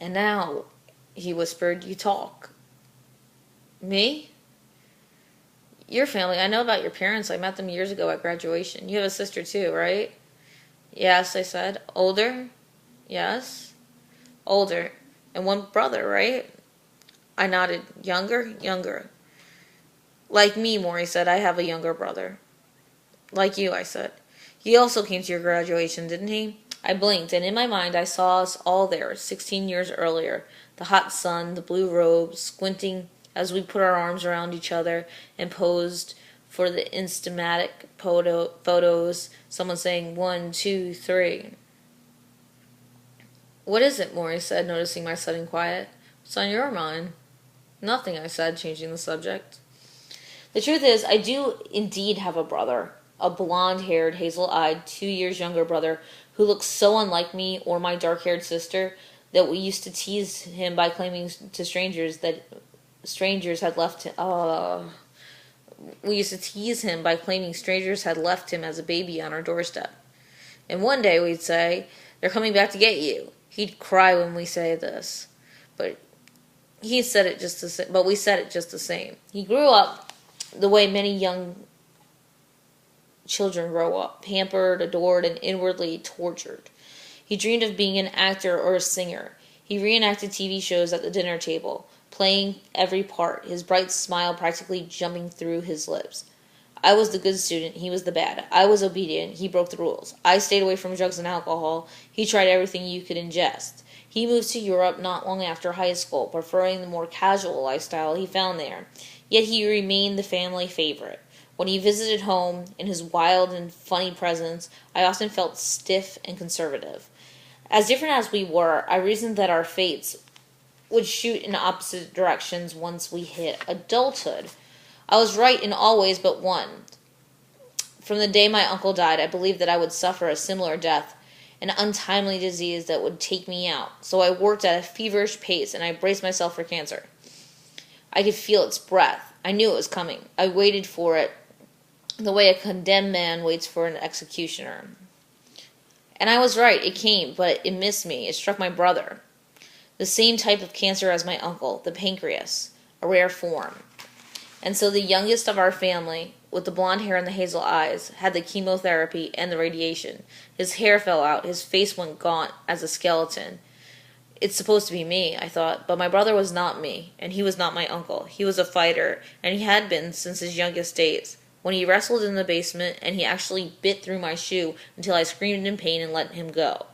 And now, he whispered, you talk. Me? Your family. I know about your parents. I met them years ago at graduation. You have a sister too, right? Yes, I said. Older? Yes. Older. And one brother, right? I nodded. Younger? Younger. Like me, Maury said. I have a younger brother. Like you, I said. He also came to your graduation, didn't he? I blinked, and in my mind I saw us all there, 16 years earlier. The hot sun, the blue robes, squinting as we put our arms around each other and posed for the Instamatic photos, someone saying 1, 2, 3. What is it, Maury said, noticing my sudden quiet. What's on your mind? Nothing, I said, changing the subject. The truth is, I do indeed have a brother, a blonde-haired, hazel-eyed, 2 years younger brother who looks so unlike me or my dark-haired sister that we used to tease him by claiming to strangers that strangers had left him. We used to tease him by claiming strangers had left him as a baby on our doorstep. And one day we'd say, "They're coming back to get you." He'd cry when we say this, but we said it just the same. He grew up the way many young children grow up, pampered, adored, and inwardly tortured. He dreamed of being an actor or a singer. He reenacted TV shows at the dinner table, playing every part, his bright smile practically jumping through his lips. I was the good student, he was the bad. I was obedient, he broke the rules. I stayed away from drugs and alcohol, he tried everything you could ingest. He moved to Europe not long after high school, preferring the more casual lifestyle he found there. Yet he remained the family favorite. When he visited home, in his wild and funny presence, I often felt stiff and conservative. As different as we were, I reasoned that our fates would shoot in opposite directions once we hit adulthood. I was right in all ways but one. From the day my uncle died, I believed that I would suffer a similar death, an untimely disease that would take me out. So I worked at a feverish pace, and I braced myself for cancer. I could feel its breath. I knew it was coming. I waited for it the way a condemned man waits for an executioner. And I was right. It came, but it missed me. It struck my brother. The same type of cancer as my uncle, the pancreas, a rare form. And so the youngest of our family, with the blonde hair and the hazel eyes, had the chemotherapy and the radiation. His hair fell out. His face went gaunt as a skeleton. It's supposed to be me, I thought, but my brother was not me, and he was not my uncle. He was a fighter, and he had been since his youngest days. When he wrestled in the basement, and he actually bit through my shoe until I screamed in pain and let him go.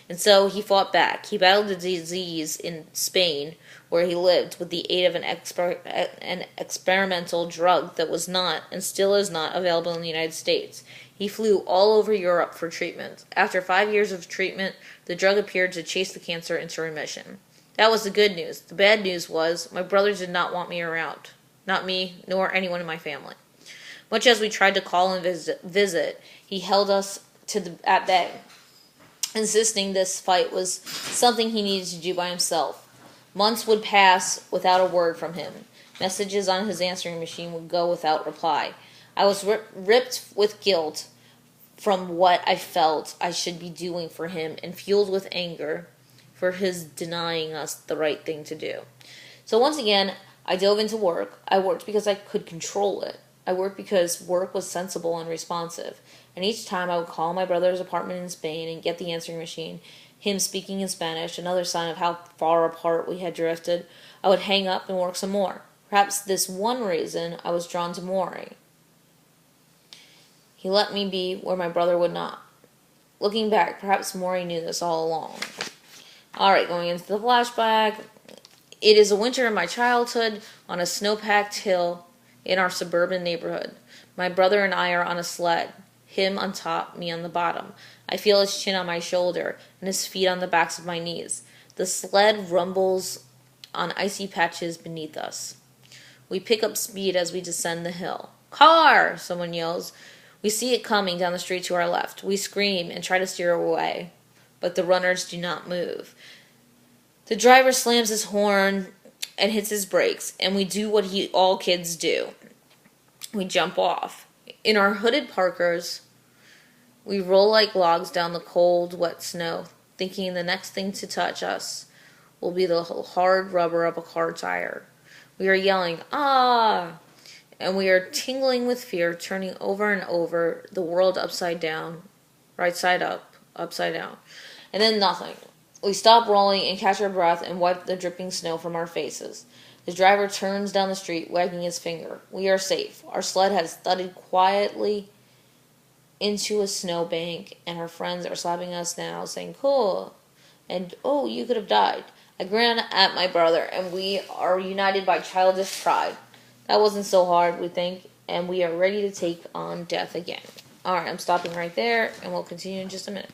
And so he fought back. He battled the disease in Spain, where he lived, with the aid of an experimental drug that was not, and still is not, available in the United States. He flew all over Europe for treatment. After 5 years of treatment, the drug appeared to chase the cancer into remission. That was the good news. The bad news was my brother did not want me around. Not me, nor anyone in my family. Much as we tried to call and visit, he held us at bay, insisting this fight was something he needed to do by himself. Months would pass without a word from him. Messages on his answering machine would go without reply. I was ripped with guilt from what I felt I should be doing for him, and fueled with anger for his denying us the right thing to do. So once again, I dove into work. I worked because I could control it. I worked because work was sensible and responsive. And each time I would call my brother's apartment in Spain and get the answering machine, him speaking in Spanish, another sign of how far apart we had drifted, I would hang up and work some more. Perhaps this one reason I was drawn to Maury. He let me be where my brother would not. Looking back, perhaps Maury knew this all along. Alright, going into the flashback. It is a winter in my childhood on a snow-packed hill in our suburban neighborhood. My brother and I are on a sled, him on top, me on the bottom. I feel his chin on my shoulder and his feet on the backs of my knees. The sled rumbles on icy patches beneath us. We pick up speed as we descend the hill. "Car!" someone yells. We see it coming down the street to our left. We scream and try to steer away, but the runners do not move. The driver slams his horn and hits his brakes, and we do what all kids do. We jump off. In our hooded Parkers, we roll like logs down the cold, wet snow, thinking the next thing to touch us will be the hard rubber of a car tire. We are yelling, ah! And we are tingling with fear, turning over and over, the world upside down, right side up, upside down. And then nothing. We stop rolling and catch our breath and wipe the dripping snow from our faces. The driver turns down the street, wagging his finger. We are safe. Our sled has thudded quietly into a snowbank, and our friends are slapping us now, saying, cool, and oh, you could have died. I grin at my brother, and we are united by childish pride. That wasn't so hard, we think, and we are ready to take on death again. Alright, I'm stopping right there, and we'll continue in just a minute.